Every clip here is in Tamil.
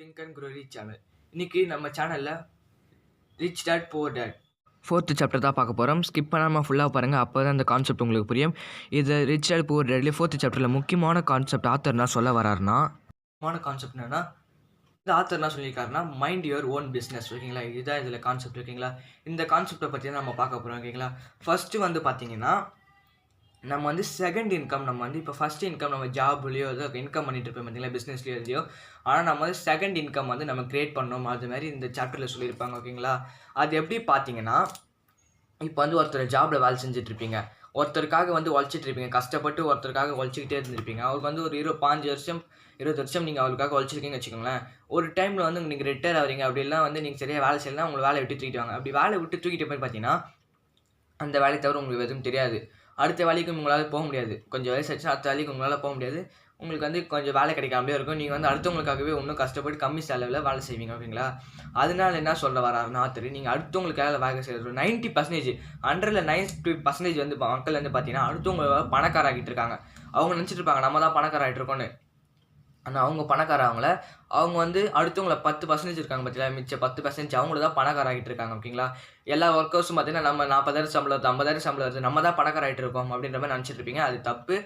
Think and grow rich channel. இன்னைக்கு நம்ம சேனலில் rich dad poor dad 4th chapter தான் பார்க்க போகிறோம். ஸ்கிப் பண்ணாமல் ஃபுல்லாக பாருங்கள், அப்போ தான் அந்த கான்செப்ட் உங்களுக்கு புரியும். இது ரிச் டேட் புவர் டேட்லேயே 4th சாப்டரில் முக்கியமான கான்செப்ட் ஆத்தர் என்ன சொல்ல வராருன்னா, முக்கியமான கான்செப்ட் என்னன்னா, இந்த ஆத்தர் என்ன சொல்லியிருக்காருன்னா, மைண்ட் யுவர் ஓன் பிஸ்னஸ். ஓகேங்களா, இதுதான் இதில் கான்செப்ட். ஓகேங்களா, இந்த கான்செப்டை பற்றி தான் நம்ம பார்க்க போகிறோம். ஓகேங்களா, ஃபஸ்ட்டு வந்து பார்த்தீங்கன்னா, நம்ம வந்து செகண்ட் இன்கம், நம்ம வந்து இப்போ ஃபஸ்ட் இன்கம் நம்ம ஜாப்லேயோ ஏதோ இன்கம் பண்ணிட்டு இருப்போம் பார்த்தீங்களா, பிஸ்னஸ்லேயோ எதையோ. ஆனால் நம்ம வந்து செகண்ட் இன்கம் வந்து நம்ம கிரியேட் பண்ணோம், அது மாதிரி இந்த சாப்டரில் சொல்லியிருப்பாங்க. ஓகேங்களா, அது எப்படி பார்த்தீங்கன்னா, இப்போ வந்து ஒருத்தர் ஜாபில் வேலை செஞ்சுட்ருப்பீங்க, ஒருத்தருக்காக வந்து உழைச்சிட்ருப்பீங்க, கஷ்டப்பட்டு ஒருத்தருக்காக உழைச்சிக்கிட்டே இருந்திருப்பீங்க. அவருக்கு வந்து ஒரு 15 வருஷம் 20 வருஷம் நீங்கள் அவருக்காக உழைச்சிருக்கீங்கன்னு வச்சுக்கோங்களேன். ஒரு டைமில் வந்து நீங்கள் ரிட்டையர் ஆகிறீங்க, அப்படிலாம் வந்து நீங்கள் சரியாக வேலை செய்யலாம், உங்களை வேலையை விட்டு தூக்கிட்டு வாங்க. அப்படி வேலையை விட்டு தூக்கிட்டு போய் பார்த்தீங்கன்னா, அந்த வேலையை தவிர உங்களுக்கு எதுவும் தெரியாது. அடுத்த வேலைக்கு உங்களால் போக முடியாது. கொஞ்சம் வயசு ஆச்சுன்னா அடுத்த வேலைக்கு உங்களால் போக முடியாது. உங்களுக்கு வந்து கொஞ்சம் வேலை கிடைக்காமலே இருக்கும். நீங்கள் வந்து அடுத்தவங்களுக்காகவே இன்னும் கஷ்டப்பட்டு கம்மி செலவில் வேலை செய்வீங்க. ஓகேங்களா, அதனால என்ன சொல்ல வராருன்னா ஆத்தர், நீங்கள் அடுத்தவங்களுக்காக வேலை செய்கிறது 90% 100ல் 90% வந்து மக்கள் வந்து பார்த்தீங்கன்னா அடுத்தவங்க பணக்காராகிட்டு இருக்காங்க. அவங்க நினச்சிட்டு இருப்பாங்க நம்ம தான் பணக்காராகிட்டு இருக்கோன்னு. ஆனால் அவங்க பணக்காரவங்கள அவங்க வந்து அடுத்தவங்கள 10% இருக்காங்க பார்த்தீங்களா, மிச்சம் 10% அவங்கள தான் பணக்காராகிட்டு இருக்காங்க. ஓகேங்களா, எல்லா ஒர்க்கர்ஸும் பார்த்தீங்கன்னா நம்ம 40,000 சம்பளம் வருது, 50,000 சம்பளம் வருது, நம்ம தான் பணக்காராகிட்டு இருக்கோம் அப்படின்ற மாதிரி நினச்சிட்டு இருப்பீங்க. அது தப்பு.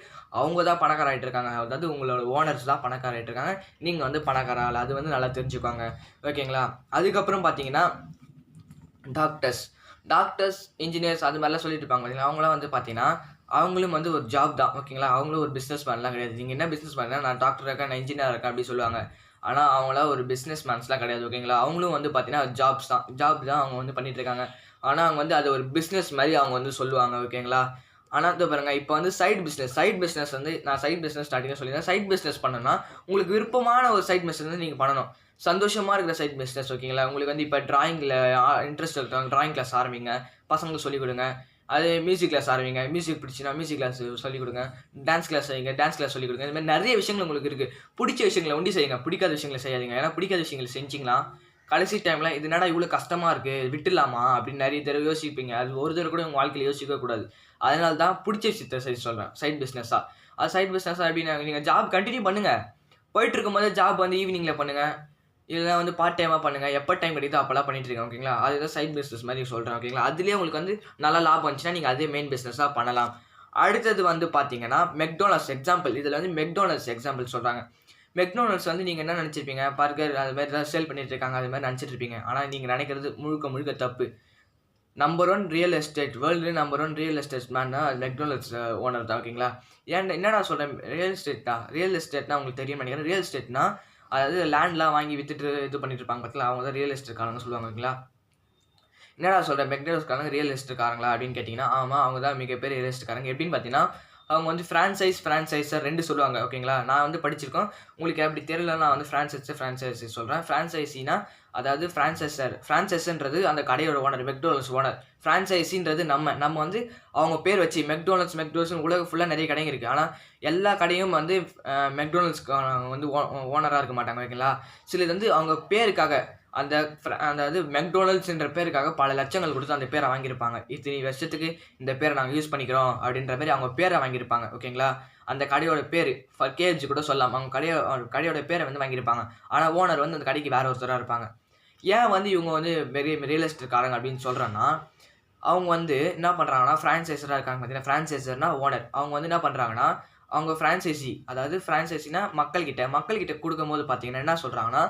அவங்க தான் பணக்காராகிட்டு இருக்காங்க. அதாவது உங்களோட ஓனர்ஸ் தான் பணக்காராகிட்டு இருக்காங்க, நீங்கள் வந்து பணக்காரால. அது வந்து நல்லா தெரிஞ்சுக்கோங்க. ஓகேங்களா, அதுக்கப்புறம் பார்த்தீங்கன்னா டாக்டர்ஸ் இன்ஜினியர்ஸ் அது மாதிரிலாம் சொல்லிட்டு இருப்பாங்க பார்த்தீங்களா, அவங்களாம் வந்து பார்த்தீங்கன்னா அவங்களும் வந்து ஒரு ஜாப் தான். ஓகேங்களா, அவங்களும் ஒரு பிஸ்னஸ் மேன்லாம் கிடையாது. நீங்கள் என்ன பிஸ்னஸ் பண்ணீங்கன்னா, நான் டாக்டர் இருக்கேன், நான் இன்ஜினியர் இருக்கேன் அப்படி சொல்லுவாங்க. ஆனால் அவங்களாம் ஒரு பிஸ்னஸ் மேன்ஸ்லாம் கிடையாது. ஓகேங்களா, அவங்களும் வந்து பார்த்தீங்கன்னா ஜாப் தான் அவங்க வந்து பண்ணிட்டு இருக்காங்க. ஆனால் அவங்க வந்து அது ஒரு பிஸ்னஸ் மாதிரி அவங்க வந்து சொல்லுவாங்க. ஓகேங்களா, ஆனால் இது பாருங்கள், இப்போ வந்து சைட் பிஸ்னஸ் வந்து நான் சைட் பிஸ்னஸ் ஸ்டார்டிங்காக சொல்லியிருந்தேன். சைட் பிஸ்னஸ் பண்ணணும்னா உங்களுக்கு விருப்பமான ஒரு சைட் பிஸ்னஸ் வந்து நீங்கள் பண்ணணும். சந்தோஷமாக இருக்கிற சைட் பிஸ்னஸ். ஓகேங்களா, உங்களுக்கு வந்து இப்போ ட்ராயிங்கில் இன்ட்ரெஸ்ட் இருக்கிறவங்க ட்ராயிங் கிளாஸ் ஆரம்பிங்க, பசங்களுக்கு சொல்லிக் கொடுங்க. அது மியூசிக் கிளாஸ் ஆரம்பிங்க, மியூசிக் பிடிச்சின்னா மியூசிக் கிளாஸ் சொல்லிக் கொடுங்க. டான்ஸ் கிளாஸ் செய்யுங்க, டான்ஸ் கிளாஸ் சொல்லிக் கொடுங்க. இந்த மாதிரி நிறைய விஷயங்கள் உங்களுக்கு இருக்குது. பிடிச்ச விஷயங்களை ஒண்டி செய்யுங்க, பிடிக்காத விஷயங்களை செய்யாதீங்க. ஏன்னா பிடிக்காத விஷயங்களை செஞ்சிங்களா கடைசி டைமில் இது என்னடா இவ்வளோ கஷ்டமாக இருக்குது, விட்டுலாமா அப்படின்னு நிறைய தடவை யோசிப்பீங்க. அது ஒரு தடவை கூட உங்கள் வாழ்க்கையில் யோசிக்கவே கூடாது. அதனால தான் பிடிச்ச விஷயத்தை சொல்கிறேன், சைட் பிஸ்னஸாக. அது சைட் பிஸ்னஸாக எப்படின்னா, நீங்கள் ஜாப் கண்டினியூ பண்ணுங்கள், போயிட்டு இருக்கும்போது ஜாப் வந்து ஈவினிங்கில் பண்ணுங்கள், இல்லைனா வந்து பார்ட் டைமாக பண்ணுங்கள். எப்போ டைம் கிடைக்குதோ அப்போல்லாம் பண்ணிட்டு இருக்கேன். ஓகேங்களா, அதுதான் சைட் பிஸ்னஸ் மாதிரி சொல்கிறேன். ஓகேங்களா, அதுலேயே உங்களுக்கு வந்து நல்லா லாபம் வந்துச்சுன்னா நீங்கள் அதே மெயின் பிஸ்னஸாக பண்ணலாம். அடுத்தது வந்து பார்த்தீங்கன்னா மெக்டோனல்ட்ஸ் எக்ஸாம்பிள். இதில் வந்து மெக்டோனல்ட்ஸ் எக்ஸாம்பிள் சொல்கிறாங்க. மெக்டோனல்ட்ஸ் வந்து நீங்கள் என்ன நினச்சிருப்பீங்க, பர்கர் அது மாதிரி தான் சேல் பண்ணிட்டு இருக்காங்க, அது மாதிரி நினச்சிட்டு இருப்பீங்க. ஆனால் நீங்கள் நினைக்கிறது முழுக்க தப்பு. Number 1 real estate, world number 1 real estate மேன்னா மெக்டோனல்ட்ஸ் ஓனர் தான். ஓகேங்களா, என்னடா சொல்கிறேன், ரியல் எஸ்டேட்னா உங்களுக்கு தெரியும் நினைக்கிறேன். ரியல் எஸ்டேட்னா அதாவது லேண்ட்லாம் வாங்கி வித்துட்டு இது பண்ணிட்டு இருப்பாங்க பார்த்தீங்களா, அவங்க தான் ரியல் எஸ்டேட்காரங்க சொல்லுவாங்க. ஓகேங்களா, என்னடா சொல்கிறேன், மெக்டோனல்ட்ஸ்காரங்க ரியல் எஸ்டேட்காரங்களா அப்படின்னு கேட்டிங்கன்னா, ஆமாம் அவங்க தான் மிகப்பெரிய ரியல் எஸ்டேட்காரங்க. எப்படின்னு பார்த்தீங்கன்னா, அவங்க வந்து ஃப்ரான்ச்சைசர் 2 சொல்லுவாங்க. ஓகேங்களா, நான் வந்து படிச்சிருக்கோம், உங்களுக்கு எப்படி தெரியல, நான் வந்து ஃப்ரான்ச்சைசி சொல்கிறேன். ஃப்ரான்ச்சைசினா அதாவது ஃப்ரான்ச்சைஸ்ன்றது அந்த கடையோட ஓனர், மெக்டோனல்ட்ஸ் ஓனர். ஃப்ரான்ச்சைசின்றது நம்ம வந்து அவங்க பேர் வச்சு மெக்டோனல்ட்ஸ் உலகம் ஃபுல்லாக நிறைய கடைங்க இருக்குது. ஆனால் எல்லா கடையும் வந்து மெக்டோனல்ட்ஸ்க்கு வந்து ஓனராக இருக்க மாட்டாங்க. ஓகேங்களா, சிலது வந்து அவங்க பேருக்காக அந்த இது மெக்டோனல்ட்ஸ்ன்ற பேருக்காக பல லட்சங்கள் கொடுத்து அந்த பேரை வாங்கியிருப்பாங்க. இத்தனை வருஷத்துக்கு இந்த பேரை நாங்கள் யூஸ் பண்ணிக்கிறோம் அப்படின்ற மாதிரி அவங்க பேரை வாங்கியிருப்பாங்க. ஓகேங்களா, அந்த கடையோட பேர் ஃபார் கேஜ் கூட சொல்லலாம், அவங்க கடையோட பேரை வந்து வாங்கியிருப்பாங்க. ஆனால் ஓனர் வந்து அந்த கடைக்கு வேற ஒருத்தராக இருப்பாங்க. ஏன் வந்து இவங்க வந்து பெரிய ரியல் எஸ்டேட்காரங்க அப்படின்னு சொல்கிறேன்னா, அவங்க வந்து என்ன பண்ணுறாங்கன்னா ஃப்ரான்ச்சைசராக இருக்காங்க பார்த்தீங்கன்னா, ஃப்ரான்ச்சைசர்னா ஓனர். அவங்க வந்து என்ன பண்ணுறாங்கன்னா, அவங்க ஃப்ரான்ச்சைசினா மக்கள்கிட்ட கொடுக்கும்போது பார்த்தீங்கன்னா என்ன சொல்கிறாங்கன்னா,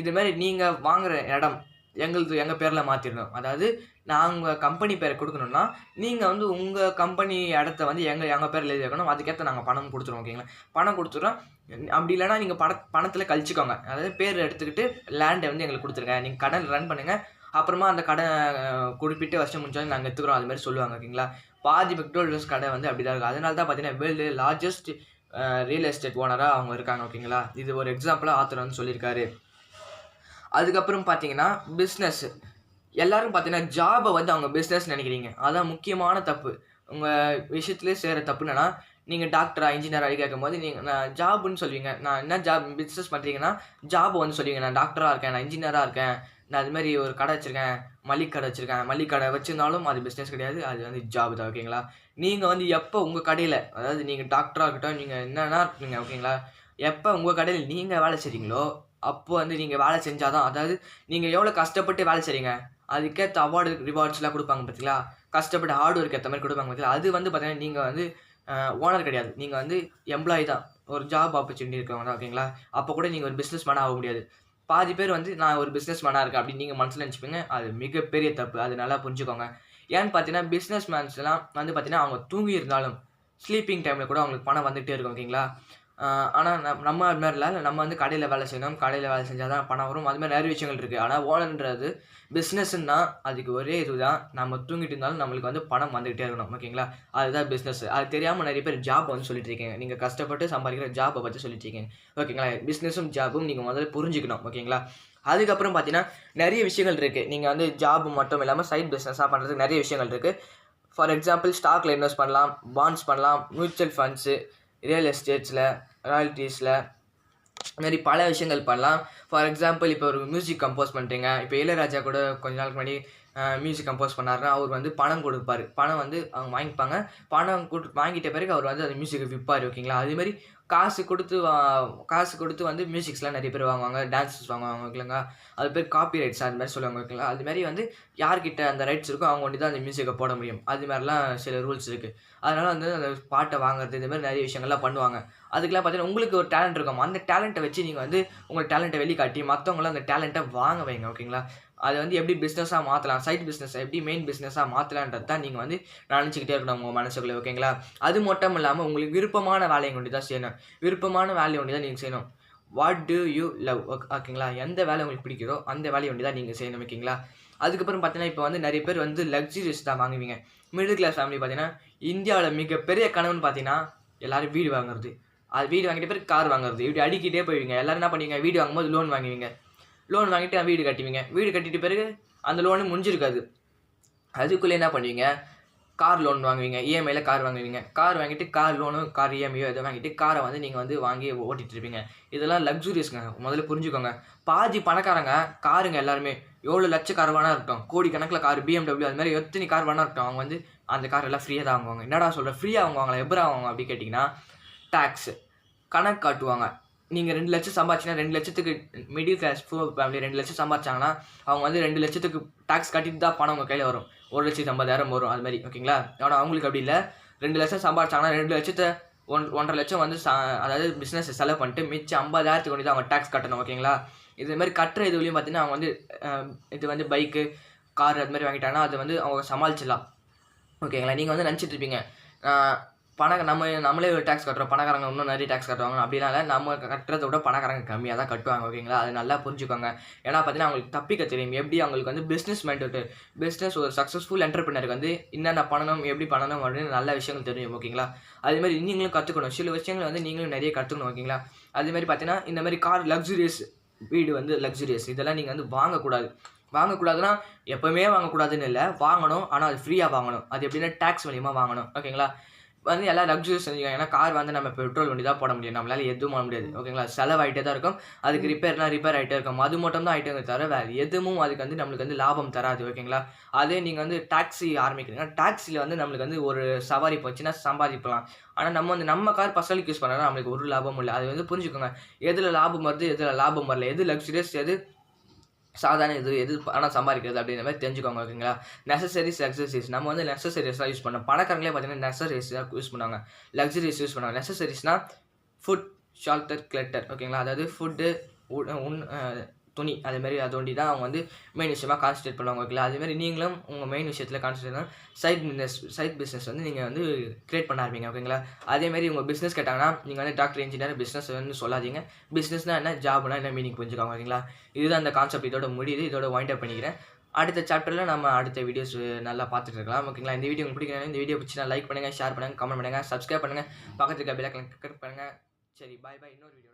இது மாதிரி நீங்கள் வாங்குகிற இடம் எங்கள் பேரில் மாற்றிடணும். அதாவது நாங்கள் கம்பெனி பேரை கொடுக்கணுன்னா நீங்கள் வந்து உங்கள் கம்பெனி இடத்த வந்து எங்கள் பேரில் எழுதி வைக்கணும். அதுக்கேற்ற நாங்கள் பணம் கொடுத்துருவோம். ஓகேங்களா, பணம் கொடுத்துட்றோம். அப்படி இல்லைனா நீங்கள் பணத்தில் கழிச்சிக்கோங்க. அதாவது பேர் எடுத்துக்கிட்டு லேண்டை வந்து எங்களுக்கு கொடுத்துருங்க, நீங்கள் கடன் ரன் பண்ணுங்கள், அப்புறமா அந்த கடை குறிப்பிட்ட வருஷம் முடிஞ்சாலும் நாங்கள் எடுத்துக்கிறோம், அது மாதிரி சொல்லுவாங்க. ஓகேங்களா, பாதி மெக்டோனல்ட்ஸ் கடை வந்து அப்படி தான் இருக்குது. அதனால தான் பார்த்தீங்கன்னா வேர்ல்டு லார்ஜஸ்ட் ரியல் எஸ்டேட் ஓனராக அவங்க இருக்காங்க. ஓகேங்களா, இது ஒரு எக்ஸாம்பிளாக ஆத்தர் வந்து சொல்லியிருக்காரு. அதுக்கப்புறம் பார்த்தீங்கன்னா பிஸ்னஸ். எல்லோரும் பார்த்தீங்கன்னா ஜாபை வந்து அவங்க பிஸ்னஸ் நினைக்கிறீங்க, அதான் முக்கியமான தப்பு. உங்கள் விஷயத்துலேயே செய்கிற தப்பு என்னன்னா, நீங்கள் டாக்டரா இன்ஜினியராக கேட்கும் போது நான் ஜாப்னு சொல்லுவீங்க. நான் என்ன ஜாப் பிஸ்னஸ் பண்ணுறீங்கன்னா ஜாபை வந்து சொல்லுவீங்க, நான் டாக்டராக இருக்கேன், நான் இன்ஜினியராக இருக்கேன், நான் அது மாதிரி ஒரு கடை வச்சுருக்கேன், மளிகை கடை வச்சுருந்தாலும் அது பிஸ்னஸ் கிடையாது, அது வந்து ஜாப் தான். ஓகேங்களா, நீங்கள் வந்து எப்போ உங்கள் கடையில், அதாவது நீங்கள் டாக்டராக இருக்கட்டும், நீங்கள் என்னென்னா இருக்கீங்க. ஓகேங்களா, எப்போ உங்கள் கடையில் நீங்கள் வேலை செய்கிறீங்களோ அப்போ வந்து நீங்கள் வேலை செஞ்சால் தான், அதாவது நீங்கள் எவ்வளோ கஷ்டப்பட்டு வேலை செய்றீங்க, அதுக்கேற்ற அவார்டு ரிவார்ட்ஸ்லாம் கொடுப்பாங்க பார்த்தீங்களா, கஷ்டப்பட்டு ஹார்ட் ஒர்க் ஏற்ற மாதிரி கொடுப்பாங்க பார்த்தீங்களா, அது வந்து பார்த்தீங்கன்னா நீங்கள் வந்து ஓனர் கிடையாது, நீங்கள் வந்து எம்ப்ளாயி தான், ஒரு ஜாப் ஆப்பர்ச்சுனிட்டி இருக்கவங்க தான் ஓகேங்களா. அப்போ கூட நீங்கள் ஒரு பிஸ்னஸ் மேனாக ஆக முடியாது. பாதி பேர் வந்து நான் ஒரு பிஸ்னஸ் மேனாக இருக்கேன் அப்படின்னு நீங்கள் மனசில் நினச்சிப்பீங்க. அது மிகப்பெரிய தப்பு, அது நல்லா புரிஞ்சுக்கோங்க. ஏன்னு பார்த்தீங்கன்னா பிஸ்னஸ் மேன்ஸ்லாம் வந்து பார்த்தீங்கன்னா அவங்க தூங்கி இருந்தாலும் ஸ்லீப்பிங் டைமில் கூட அவங்களுக்கு பணம் வந்துகிட்டே இருக்கும் ஓகேங்களா. ஆனால் நம்ம அது மாதிரி இல்லை, நம்ம வந்து கடையில் வேலை செய்யணும், கடையில் வேலை செஞ்சால் தான் பணம் வரும், அது மாதிரி நிறைய விஷயங்கள் இருக்குது. ஆனால் ஓனர்ன்றது பிஸ்னஸ்ன்னா அதுக்கு ஒரே இதுதான், நம்ம தூங்கிட்டு இருந்தாலும் நம்மளுக்கு வந்து பணம் வந்துகிட்டே இருக்கணும் ஓகேங்களா. அதுதான் பிஸ்னஸ். அது தெரியாமல் நிறைய பேர் ஜாப் வந்து சொல்லிட்டு இருக்கீங்க, நீங்கள் கஷ்டப்பட்டு சம்பாதிக்கிற ஜாப்பை பற்றி சொல்லிட்டு இருக்கீங்க ஓகேங்களா. பிஸ்னஸும் ஜாப்பும் நீங்கள் முதல்ல புரிஞ்சுக்கணும் ஓகேங்களா. அதுக்கப்புறம் பார்த்தீங்கன்னா நிறைய விஷயங்கள் இருக்குது, நீங்கள் வந்து ஜாப் மட்டும் இல்லாமல் சைட் பிஸ்னஸாக பண்ணுறதுக்கு நிறைய விஷயங்கள் இருக்குது. ஃபார் எக்ஸாம்பிள் ஸ்டாக்கில் இன்வெஸ்ட் பண்ணலாம், பாண்ட்ஸ் பண்ணலாம், மியூச்சுவல் ஃபண்ட்ஸு, ரியல் எஸ்டேட்ஸில், ராயல்ட்டிஸில், மாதிரி பல விஷயங்கள் பண்ணலாம். ஃபார் எக்ஸாம்பிள் இப்போ ஒரு மியூசிக் கம்போஸ் பண்ணுறீங்க, இப்போ இளையராஜா கூட கொஞ்ச நாளுக்கு முன்னாடி மியூசிக் கம்போஸ் பண்ணாருன்னா அவர் வந்து பணம் கொடுப்பாரு, பணம் வந்து அவங்க வாங்கிப்பாங்க, பணம் வாங்கிட்ட பிறகு அவர் வந்து அந்த மியூசிக்கை விற்பார் ஓகேங்களா. அதுமாதிரி காசு கொடுத்து வந்து மியூசிக்ஸ்லாம் நிறைய பேர் வாங்குவாங்க, டான்ஸஸ் வாங்குவாங்க ஓகேங்களா. அது பேர் காப்பி ரைட்ஸ் அது மாதிரி சொல்லுவாங்க ஓகேங்களா. அதுமாதிரி வந்து யார்கிட்ட அந்த ரைட்ஸ் இருக்கோ அவங்க ஒண்டி தான் அந்த மியூசிக்கை போட முடியும், அது மாதிரிலாம் சில ரூல்ஸ் இருக்குது. அதனால் வந்து அந்த பாட்டை வாங்குறது இது மாதிரி நிறைய விஷயங்கள்லாம் பண்ணுவாங்க. அதுக்கெல்லாம் பார்த்தீங்கன்னா உங்களுக்கு ஒரு டேலண்ட் இருக்கும், அந்த டேலண்ட்டை வச்சு நீங்கள் வந்து உங்கள் டேலண்ட்டை வெளிக்காட்டி மற்றவங்களாம் அந்த டேலண்ட்டை வாங்க வைங்க ஓகேங்களா. அதை வந்து எப்படி பிஸ்னஸாக மாற்றலாம், சைட் பிஸ்னஸ் எப்படி மெயின் பிஸ்னஸாக மாற்றலான்றது தான் நீங்கள் வந்து நினச்சிக்கிட்டே இருக்கணும் உங்கள் மனசுக்குள்ளே ஓகேங்களா. அது மட்டும் இல்லாமல் உங்களுக்கு விருப்பமான வேலையை கொண்டு தான் செய்யணும், விருப்பமான வேலையை ஒண்டி தான் நீங்கள் செய்யணும். வாட் டு யூ லவ் ஓகேங்களா, எந்த வேலை உங்களுக்கு பிடிக்கிறோ அந்த வேலையை ஒண்டி தான் நீங்கள் செய்யணும் ஓகேங்களா. அதுக்கப்புறம் பார்த்தீங்கன்னா இப்போ வந்து நிறைய பேர் வந்து லக்ஸுரியஸ் தான் வாங்குவீங்க. மிடில் கிளாஸ் ஃபேமிலி பார்த்தீங்கன்னா இந்தியாவில் மிகப்பெரிய கனவுன்னு பார்த்தீங்கன்னா எல்லோரும் வீடு வாங்குறது, அது வீடு வாங்கிட்ட பிறகு கார் வாங்குறது, இப்படி அடிக்கிட்டே போய்வீங்க. எல்லோரும் என்ன பண்ணுவீங்க, வீடு வாங்கும்போது லோன் வாங்குவீங்க, லோன் வாங்கிட்டு வீடு கட்டுவீங்க, வீடு கட்டிட்டு பிறகு அந்த லோனு முடிஞ்சிருக்காது, அதுக்குள்ளே என்ன பண்ணுவீங்க, கார் லோன் வாங்குவீங்க, இஎம்ஐயில் கார் வாங்குவீங்க, கார் வாங்கிட்டு கார் லோனு கார் இஎம்ஐயோ எதை வாங்கிட்டு காரை வந்து நீங்கள் வந்து வாங்கி ஓட்டிகிட்டு இருப்பீங்க. இதெல்லாம் லக்ஸுரியஸ்ங்க, முதல்ல புரிஞ்சுக்கோங்க. பாதி பணக்காரங்க காருங்க எல்லாருமே எவ்வளோ லட்ச கார் வேணா இருக்கட்டும், கோடி கணக்கில் கார், BMW அது மாதிரி எத்தனை கார் வேணா இருக்கட்டும், அவங்க வந்து அந்த கார் எல்லாம் ஃப்ரீயாக தான் வாங்குவாங்க. என்னடா சொல்கிறேன், ஃப்ரீயாக வாங்குவாங்களா, எப்படி வாங்குவாங்க அப்படி கேட்டிங்கன்னா டேக்ஸு கணக்கு காட்டுவாங்க. நீங்கள் 2 லட்சம் சம்பாதிச்சிங்கன்னா 2 லட்சத்துக்கு மிடில் கிளாஸ் ஃபேமிலி 2 லட்சம் சம்பாதிச்சாங்கன்னா அவங்க வந்து 2 லட்சத்துக்கு டேக்ஸ் கட்டிட்டு தான் பணம் உங்கள் கையில் வரும், 1,50,000 வரும் அது மாதிரி ஓகேங்களா. ஆனால் அவங்களுக்கு அப்படி இல்லை, 2 லட்சம் சம்பாதிச்சாங்கன்னா 2 லட்சத்தை 1.5 லட்சம் வந்து அதாவது பிஸ்னஸ் செலவு பண்ணிட்டு மிச்சம் 50,000 கொண்டு தான் அவங்க டேக்ஸ் கட்டணும் ஓகேங்களா. இது மாதிரி கட்டுற இதுலேயும் பார்த்தீங்கன்னா அவங்க வந்து இது வந்து பைக்கு கார் அது மாதிரி வாங்கிட்டாங்கன்னா அது வந்து அவங்க சமாளிச்சிடலாம் ஓகேங்களா. நீங்கள் வந்து நினச்சிட்டு இருப்பீங்க நம்மளே ஒரு டேக்ஸ் கட்டுறோம், பணக்காரங்க இன்னும் நிறைய டேக்ஸ் கட்டுவாங்க, அப்படின்னா நம்ம கட்டுறதை விட பணக்காரங்க கம்மியாக தான் கட்டுவாங்க ஓகேங்களா. அது நல்லா புரிஞ்சுக்கோங்க. ஏன்னா பார்த்தீங்கன்னா அவங்களுக்கு தப்பிக்க தெரியும், எப்படி அவங்களுக்கு வந்து பிஸ்னஸ் மைண்ட், பிஸ்னஸ் ஒரு சக்ஸஸ்ஃபுல் என்டர்பிரினருக்கு வந்து என்னென்ன பண்ணணும் எப்படி பண்ணணும் அப்படின்னு நல்ல விஷயங்கள் தெரியும் ஓகேங்களா. அதுமாதிரி நீங்களும் கற்றுக்கணும், சில விஷயங்கள் வந்து நீங்களும் நிறைய கற்றுக்கணும் ஓகேங்களா. அதுமாதிரி பார்த்தீங்கன்னா இந்த மாதிரி கார் லக்ஸுரியஸ், வீடு வந்து லக்ஸுரியஸ், இதெல்லாம் நீங்கள் வந்து வாங்கக்கூடாதுன்னா எப்போவுமே வாங்கக்கூடாதுன்னு இல்லை, வாங்கணும், ஆனால் அது ஃப்ரீயாக வாங்கணும். அது எப்படின்னா டேக்ஸ் மூலியமாக வாங்கணும் ஓகேங்களா. வந்து எல்லாம் லக்ஸுரியஸ் செஞ்சுக்கோங்க. ஏன்னா கார் வந்து நம்ம பெட்ரோல் வண்டி தான் போட முடியும், நம்மளால எதுவும் பண்ண முடியாது ஓகேங்களா. செலவாகிட்டே தான் இருக்கும், அதுக்கு ரிப்பேர் ஆகிட்டே இருக்கும், அது மட்டும் தான் ஆகிட்டே தவிர வேறு எதுவும் அதுக்கு வந்து நம்மளுக்கு வந்து லாபம் தராது ஓகேங்களா. அதே நீங்கள் வந்து டாக்ஸி ஆரம்பிக்கிறீங்க, டாக்ஸியில் வந்து நம்மளுக்கு வந்து ஒரு சவாரி போச்சுன்னா சம்பாதிக்கலாம். ஆனால் நம்ம கார் பர்சனலுக்கு யூஸ் பண்ணால் நம்மளுக்கு ஒரு லாபமும் இல்லை. அது வந்து புரிஞ்சுக்கோங்க, எதில் லாபம் வருது எதில் லாபம் வரல, எது லக்ஸுரியஸ் எது சாதாரண எது பணம் சம்பாதிக்கிறது அப்படின்ற மாதிரி தெரிஞ்சுக்கோங்க ஓகேங்களா. நெசசரிஸ் லக்ஸரிஸ், நம்ம வந்து நெசசரிஸாக யூஸ் பண்ணோம், பணக்காரங்களே பார்த்தீங்கன்னா நெசசரிஸாக யூஸ் பண்ணுவாங்க, லக்ஸரிஸ் யூஸ் பண்ணுவாங்க. நெசசரிஸ்னால் ஃபுட் ஷெல்டர் கிளட்டர் ஓகேங்களா, அதாவது ஃபுட்டு துணி அதுமாரி அது ஒண்டி தான் அவங்க வந்து மெயின் விஷயமாக கான்சன்ட்ரேட் பண்ணுவாங்க ஓகேங்களா. அதுமாரி நீங்களும் உங்கள் மெயின் விஷயத்தில் கான்சன்ட்ரேட் சைட் பிஸ்னஸ் வந்து நீங்கள் வந்து க்ரியேட் பண்ண ஆரம்பிங்க ஓகேங்களா. அதேமாதிரி உங்கள் பிஸ்னஸ் கேட்டாங்கன்னா நீங்கள் வந்து டாக்டர் இன்ஜினியர் பிஸ்னஸ் வந்து சொல்லாதீங்க, பிஸ்னஸ்னால் என்ன ஜாப்னா என்ன மீனிங் புரிஞ்சுக்கோங்க ஓகேங்களா. இதுதான் அந்த கான்செப்ட், இதோட முடியுது, இதோட வைண்ட் அப் பண்ணிக்கிறேன். அடுத்த சாப்டரில் நம்ம அடுத்த வீடியோஸ் நல்லா பார்த்துட்டு இருக்கலாம் ஓகேங்களா. இந்த வீடியோ உங்களுக்கு பிடிக்கிறேன், இந்த வீடியோ பிடிச்சினா லைக் பண்ணுங்கள், ஷேர் பண்ணுங்கள், கமெண்ட் பண்ணுங்கள், சப்ஸ்கிரைப் பண்ணுங்கள், பக்கத்துக்கு பெல் ஐகானை கிளிக் பண்ணுங்கள். சரி பாய், இன்னொரு வீடியோ